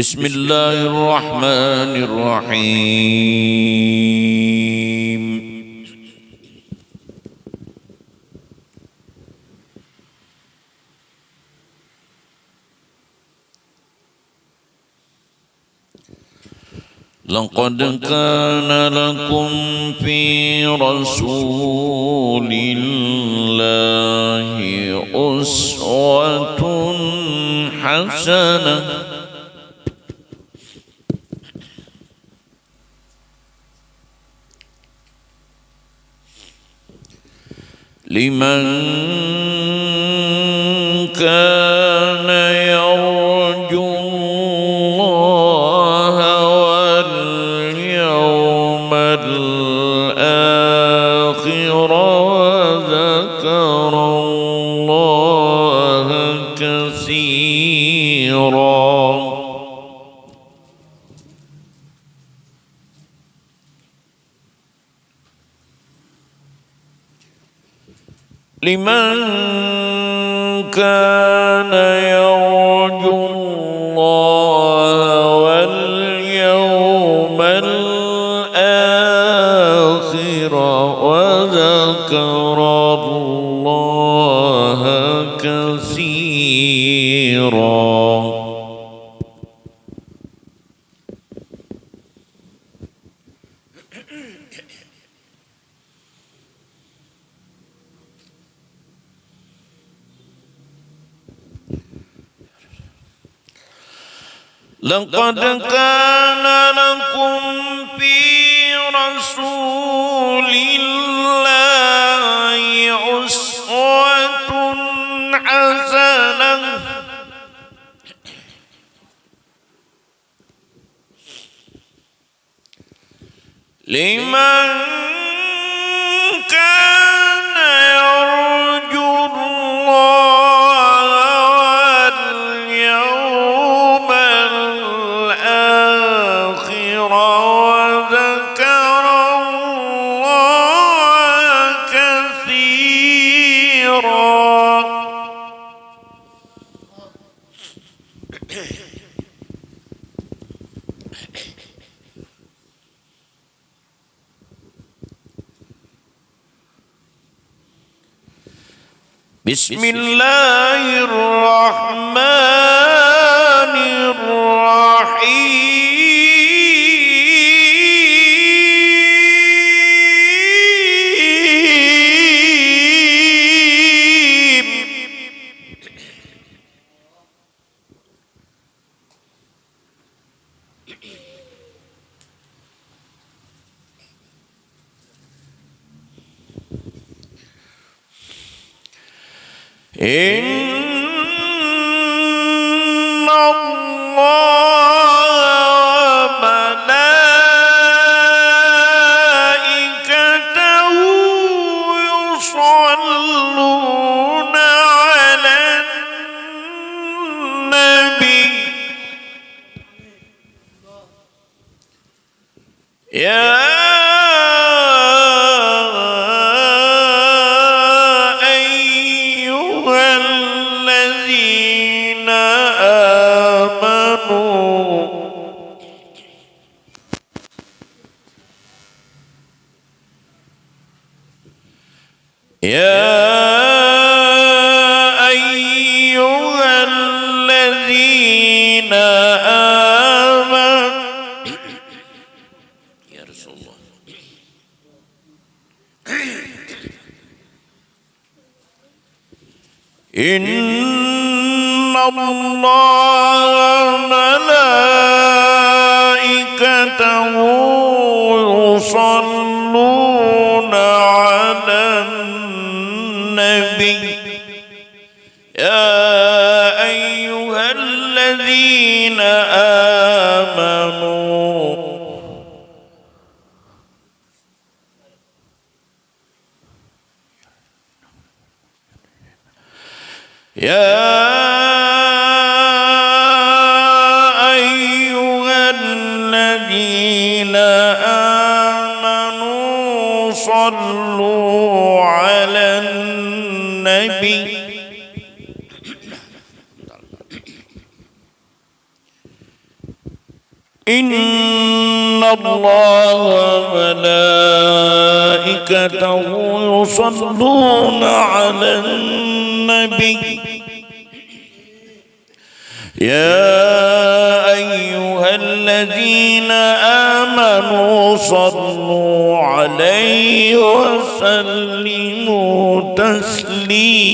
بسم الله الرحمن الرحيم. لقد كان لكم في رسول الله أسوة حسنة لمن كان يرجو الله واليوم الآخر وذكر الله كثيرا. لمن كان يرجو الله واليوم الآخر وذكر الله كثيرا. لقد كان لكم في رسول الله أسوة حسنة لمن كان يرجو الله واليوم الآخر وذكر الله كثيرا. بسم الله الرحمن الرحيم. إن الله وملائكته يصلون على النبي يا أيها الذين آمنوا يا رسول الله إن الله وملائكته يصلون على النبي يا أيها الذين آمنوا يا أيها الذين آمنوا صلوا على النبي إن الله وملائكته يصلون على النبي يا أيها الذين آمنوا صلوا عليه وسلموا تسليما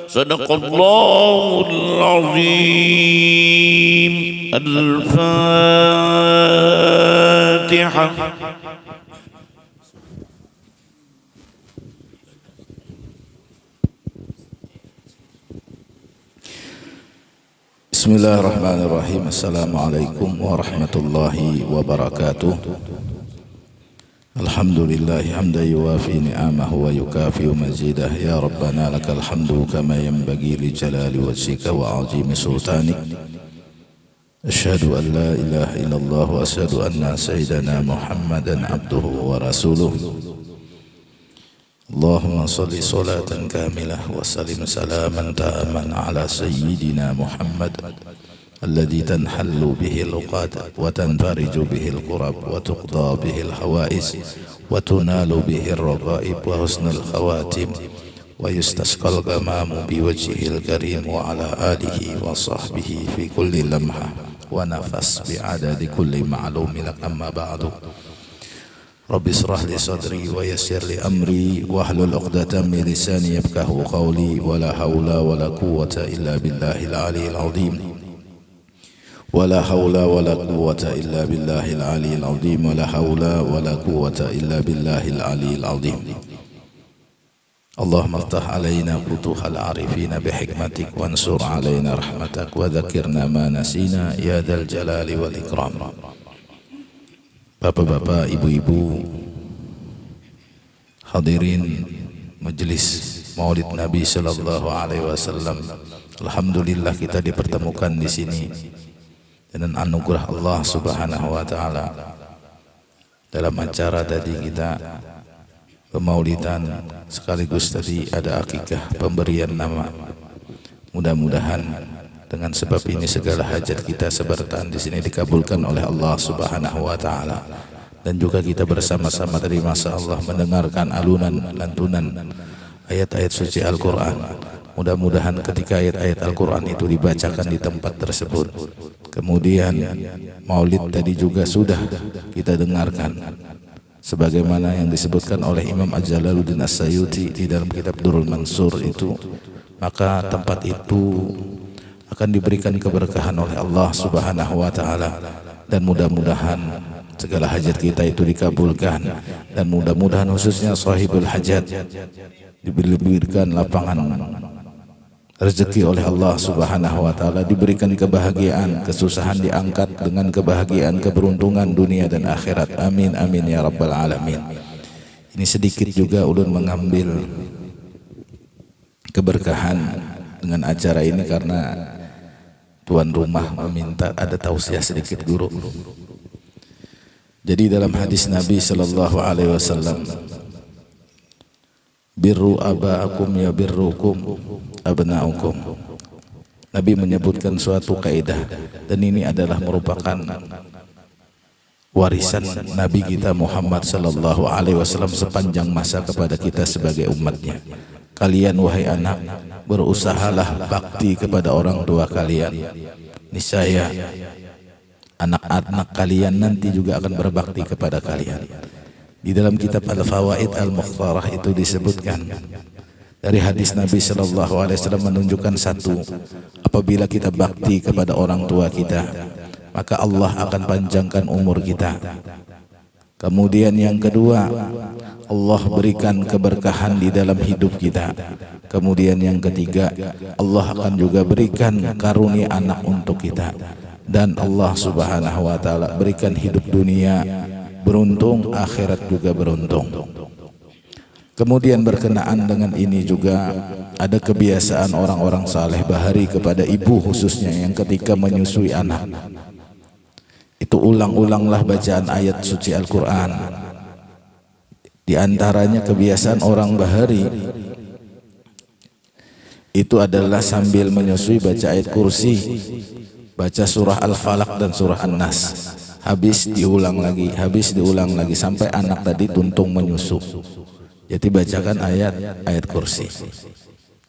صدق الله العظيم. الفاتحة. Bismillahirrahmanirrahim. Assalamualaikum warahmatullahi wabarakatuh. Alhamdulillah hamdan yuwafi ni'amahu wa yukafi mazidah. Ya Rabbana lakal hamdu kama yanbaghi li jalali wajhika wa 'azimi sultanik. Asyhadu an la ilaha illallah wa asyhadu anna sayyidana Muhammadan abduhu wa rasuluh. Allahumma salli salatan kamilah wa salim salaman ta'aman ala sayyidina Muhammad alladhi tanhallu bihi al-uqad wa tanfariju bihi al-qurab wa tuqda bihi al-hawais wa tunalu bihi al-raghaib wa husnul khawatim wa yustasqal gamamu bi wajhihi al-karim wa ala alihi wa sahbihi fi kulli lamha wa nafas bi adadi kulli ma'lumin lak amma ba'du. Rabbi israh li sadri wa yassir li amri wahlul 'uqdatam min lisani yafqahu qawli wa la haula wa la quwwata illa billahil aliyyil azim. Wa la haula wa la quwwata illa billahil aliyyil azim. Wa la haula wa la quwwata illa billahil aliyyil azim. Allahumma iftah alaina futuhal arifina bihikmatik wansur alaina rahmatak wa dzakirna ma nasina ya dzal jalali wal ikram. Bapak-bapak, ibu-ibu, hadirin majelis Maulid Nabi sallallahu alaihi wasallam. Alhamdulillah kita dipertemukan di sini dengan anugerah Allah Subhanahu wa taala. Dalam acara tadi kita pemaulidan sekaligus tadi ada akikah pemberian nama. Mudah-mudahan dengan sebab ini segala hajat kita sebertaan di sini dikabulkan oleh Allah Subhanahu wa taala, dan juga kita bersama-sama dari masa Allah mendengarkan alunan lantunan ayat-ayat suci Al-Qur'an. Mudah-mudahan ketika ayat-ayat Al-Qur'an itu dibacakan di tempat tersebut, kemudian maulid tadi juga sudah kita dengarkan sebagaimana yang disebutkan oleh Imam Jalaluddin As-Sayuti di dalam kitab Durrul Mansur itu, maka tempat itu akan diberikan keberkahan oleh Allah Subhanahu wa taala, dan mudah-mudahan segala hajat kita itu dikabulkan, dan mudah-mudahan khususnya sahibul hajat diberikan lapangan rezeki oleh Allah Subhanahu wa taala, diberikan kebahagiaan, kesusahan diangkat dengan kebahagiaan, keberuntungan dunia dan akhirat. Amin amin ya rabbal alamin. Ini sedikit juga ulun mengambil keberkahan dengan acara ini karena tuan rumah meminta ada tausiah sedikit guru. Jadi dalam hadis Nabi sallallahu alaihi wasallam, birru abaakum ya birrukum abnaukum. Nabi menyebutkan suatu kaidah, dan ini adalah merupakan warisan Nabi kita Muhammad sallallahu alaihi wasallam sepanjang masa kepada kita sebagai umatnya. Kalian wahai anak, berusahalah bakti kepada orang tua kalian. Niscaya anak-anak kalian nanti juga akan berbakti kepada kalian. Di dalam kitab Al-Fawaid Al-Mukhtarah itu disebutkan dari hadis Nabi sallallahu alaihi wasallam menunjukkan satu, apabila kita bakti kepada orang tua kita, maka Allah akan panjangkan umur kita. Kemudian yang kedua, Allah berikan keberkahan di dalam hidup kita. Kemudian yang ketiga, Allah akan juga berikan karunia anak untuk kita. Dan Allah Subhanahu wa taala berikan hidup dunia beruntung, akhirat juga beruntung. Kemudian berkenaan dengan ini juga ada kebiasaan orang-orang saleh bahari kepada ibu khususnya yang ketika menyusui anak itu ulang-ulanglah bacaan ayat suci Al-Quran. Di antaranya kebiasaan orang bahari itu adalah sambil menyusui baca ayat kursi, baca surah Al-Falaq dan surah An-Nas, habis diulang lagi sampai anak tadi tuntung menyusu. Jadi bacakan ayat kursi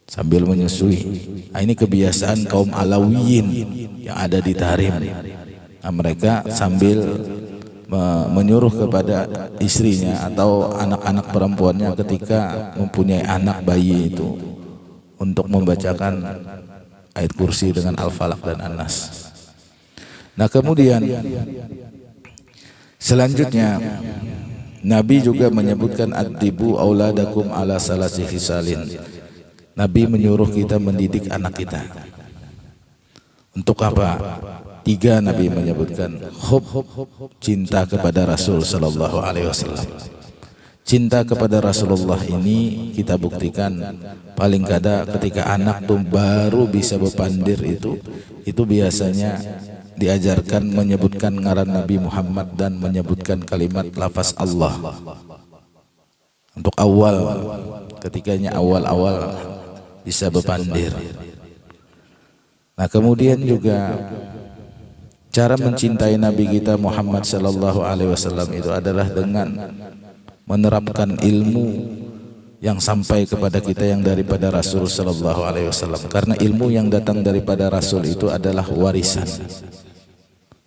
sambil menyusui. Nah, ini kebiasaan kaum Alawiyin yang ada di Tahrim. Nah, mereka sambil menyuruh kepada istrinya atau anak-anak perempuannya ketika mempunyai anak bayi itu untuk membacakan ayat kursi dengan Al-Falaq dan An-Nas. Nah, kemudian selanjutnya Nabi juga menyebutkan addibu auladakum ala salasi khisalin. Nabi menyuruh kita mendidik anak kita. Untuk apa? 3 Nabi menyebutkan. Hub, cinta kepada Rasul sallallahu alaihi wasallam. Cinta kepada Rasulullah ini kita buktikan paling kada ketika anak tuh baru bisa berpandir itu biasanya diajarkan menyebutkan ngaran Nabi Muhammad dan menyebutkan kalimat lafaz Allah. Untuk ketikanya awal bisa berpandir. Nah, kemudian juga cara mencintai Nabi kita Muhammad sallallahu alaihi wasallam itu adalah dengan menerapkan ilmu yang sampai kepada kita yang daripada Rasul sallallahu alaihi wasallam. Karena ilmu yang datang daripada Rasul itu adalah warisan.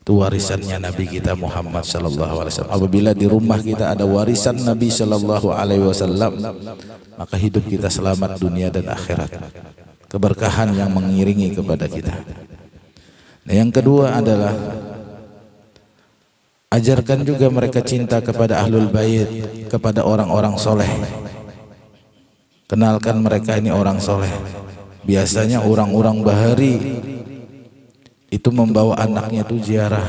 Itu warisannya Nabi kita Muhammad sallallahu alaihi wasallam. Apabila di rumah kita ada warisan Nabi sallallahu alaihi wasallam, maka hidup kita selamat dunia dan akhirat. Keberkahan yang mengiringi kepada kita. Nah, yang kedua adalah ajarkan juga mereka cinta kepada ahlul bait, kepada orang-orang soleh. Kenalkan mereka ini orang soleh. Biasanya orang-orang bahari itu membawa anaknya itu ziarah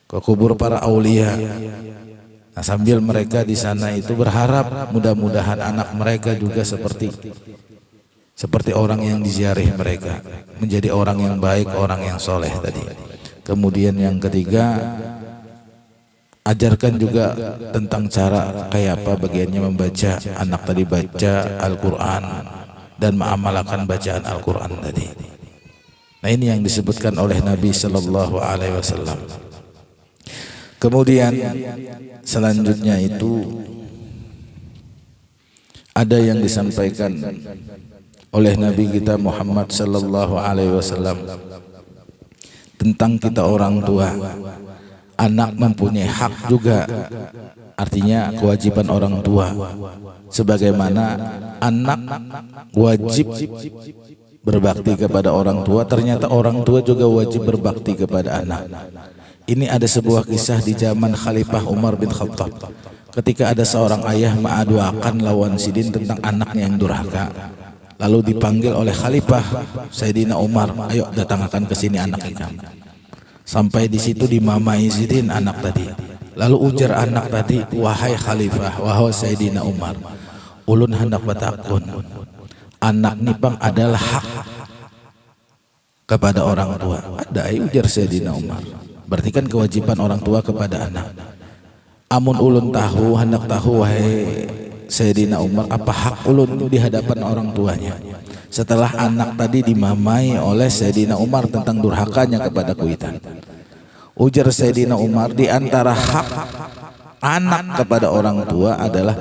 ke kubur para aulia. Nah, sambil mereka di sana itu berharap mudah-mudahan anak mereka juga seperti orang yang diziarahi mereka, menjadi orang yang baik, orang yang soleh tadi. Kemudian yang ketiga, ajarkan juga tentang cara kayak apa bagiannya membaca. Anak tadi baca Al-Quran dan mengamalkan bacaan Al-Quran tadi. Nah, ini yang disebutkan oleh Nabi sallallahu alaihi wasallam. Kemudian selanjutnya itu ada yang disampaikan oleh Nabi kita Muhammad sallallahu alaihi wasallam tentang kita orang tua. Anak mempunyai hak juga, artinya kewajiban orang tua. Sebagaimana anak wajib berbakti kepada orang tua, ternyata orang tua juga wajib berbakti kepada anak. Ini ada sebuah kisah di zaman Khalifah Umar bin Khattab. Ketika ada seorang ayah mengaduakan lawan sidin tentang anaknya yang durhaka. Lalu dipanggil oleh Khalifah Sayyidina Umar, ayo datangkan ke sini anak ikam. Sampai di situ dimamai sidin anak tadi. Lalu ujar anak tadi, wahai Khalifah, wahai Sayyidina Umar, ulun hendak batakun. Anak nipang adalah hak kepada orang tua. Ada ujar Sayyidina Umar. Berarti kan kewajiban orang tua kepada anak. Amun ulun tahu, hendak tahu wahai Sayyidina Umar, apa hak ulun di hadapan orang tuanya. Setelah anak tadi dimamai oleh Sayyidina Umar tentang durhakanya kepada kuitan. Ujar Sayyidina Umar, di antara hak anak kepada orang tua adalah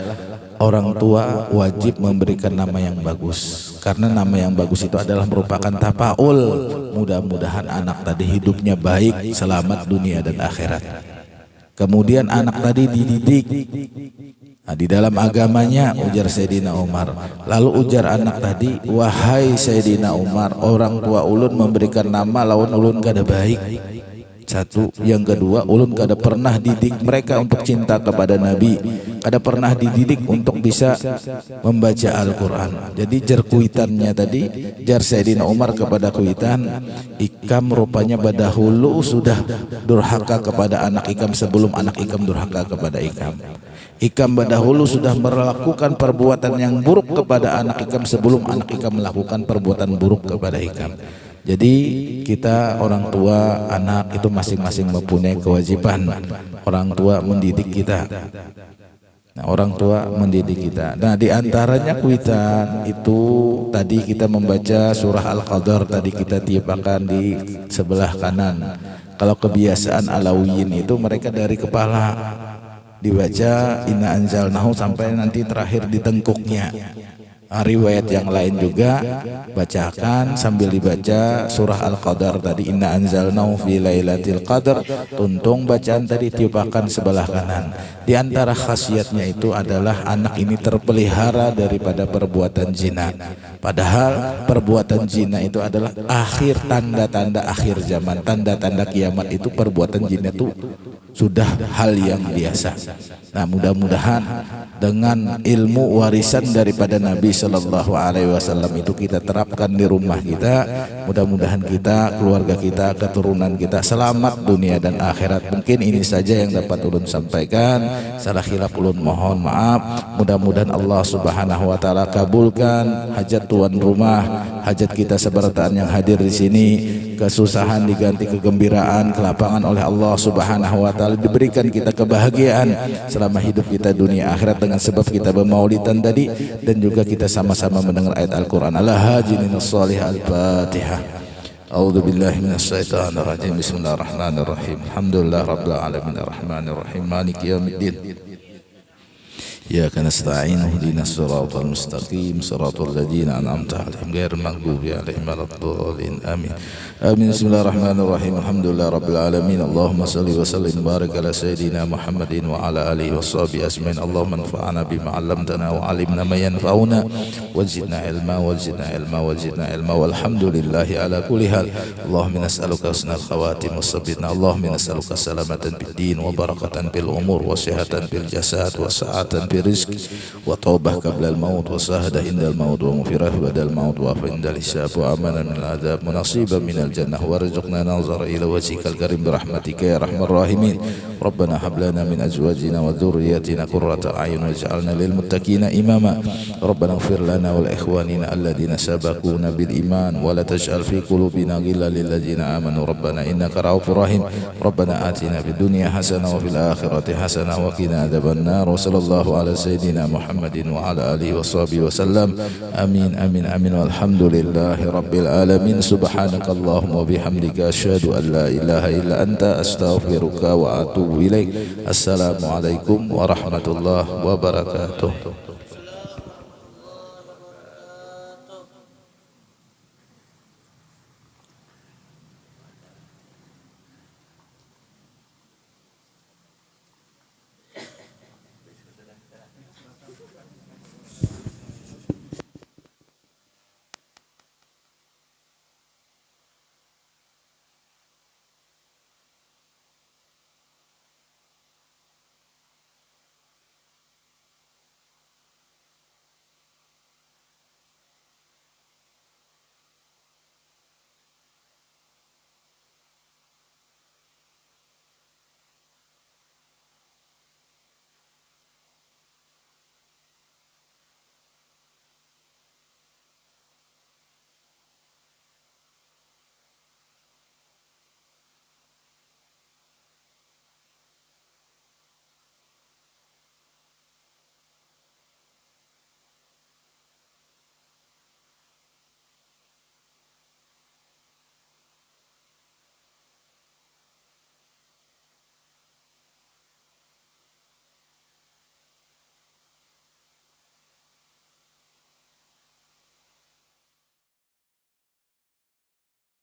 orang tua wajib memberikan nama yang bagus. Karena nama yang bagus itu adalah merupakan tafaul. Mudah-mudahan anak tadi hidupnya baik, selamat dunia dan akhirat. Kemudian anak tadi dididik. Nah, di dalam agamanya, ujar Sayyidina Umar. Lalu ujar anak tadi, wahai Sayyidina Umar, orang tua ulun memberikan nama lawan ulun kada baik. Satu, yang kedua, ulun kada pernah didik mereka untuk cinta kepada Nabi, kada pernah dididik untuk bisa membaca Al-Quran. Jadi jar kuitannya tadi, jar Sayyidina Umar kepada kuitan, ikam rupanya badahulu sudah durhaka kepada anak ikam sebelum anak ikam durhaka kepada ikam. Ikam badahulu sudah melakukan perbuatan yang buruk kepada anak ikam sebelum anak ikam melakukan perbuatan buruk kepada ikam. Jadi kita orang tua, anak itu masing-masing mempunyai kewajiban. Orang tua mendidik kita. Nah, orang tua mendidik kita. Nah, di antaranya kuitan itu tadi kita membaca surah Al-Qadar, tadi kita tiupakan di sebelah kanan. Kalau kebiasaan Alawiyin itu mereka dari kepala dibaca inna anzalnahu sampai nanti terakhir di tengkuknya. Riwayat yang lain juga bacakan sambil dibaca surah Al-Qadar tadi inna anzalnahu fi lailatul qadar, tuntung bacaan tadi tiupakan sebelah kanan. Di antara khasiatnya itu adalah anak ini terpelihara daripada perbuatan zina. Padahal perbuatan zina itu adalah akhir tanda-tanda akhir zaman, tanda-tanda kiamat itu perbuatan zina itu sudah hal yang biasa. Nah, mudah-mudahan dengan ilmu warisan daripada Nabi Sallallahu Alaihi Wasallam itu kita terapkan di rumah kita. Mudah-mudahan kita, keluarga kita, keturunan kita selamat dunia dan akhirat. Mungkin ini saja yang dapat ulun sampaikan. Salah khilaf ulun mohon maaf. Mudah-mudahan Allah Subhanahu Wa Taala kabulkan hajat tuan rumah, hajat kita sebertaan yang hadir di sini. Kesusahan diganti kegembiraan, kelapangan oleh Allah Subhanahu Wa Taala, diberikan kita kebahagiaan selama hidup kita dunia akhirat dengan sebab kita bermaulidan tadi, dan juga kita sama-sama mendengar ayat Al-Quran. Al-Hajinin as-salih al-Fatihah. A'udzu billahi minasyaitonir rajim. Bismillahirrahmanirrahim. Alhamdulillah rabbil alamin arrahmanir rahim maliki yaumiddin. إياك نستعين اهدنا الصراط المستقيم صراط الذين أنعمت عليهم غير المغضوب عليهم ولا الضالين آمين آمين. بسم الله الرحمن الرحيم. الحمد لله رب العالمين. اللهم صل وسلم وبارك على سيدنا محمد وعلى آله وصحبه أجمعين. اللهم انفعنا بما علمتنا وعلمنا ما ينفعنا وزدنا علما وزدنا علما والحمد لله على كل حال. اللهم نسألك حسن الخواتم والصبر. اللهم نسألك سلامة في الدين وبركة في الأمور وصحة في الجسد وسعة في الرزق وتوبة قبل الموت وشهادة عند الموت ومغفرة بعد الموت وعفو عند الحساب وأمانا من العذاب ونصيبا من الجنة وارزقنا نظر إلى وجهك الكريم برحمتك يا أرحم الراحمين. ربنا هب لنا من أزواجنا وذرياتنا قرة أعين واجعلنا للمتقين إماما. ربنا اغفر لنا ولإخواننا الذين سبقونا بالإيمان ولا تجعل في قلوبنا غلا للذين آمنوا ربنا إنك رؤوف رحيم. ربنا آتنا في الدنيا حسنة وفي الآخرة حسنة وقنا عذاب النار. وصلى الله على سيدنا محمد وعلى آله وصحبه وسلم. آمين آمين آمين والحمد لله رب العالمين. سبحانك اللهم وبحمدك أشهد أن لا إله إلا أنت أستغفرك وأتوب إليك. السلام عليكم ورحمة الله وبركاته.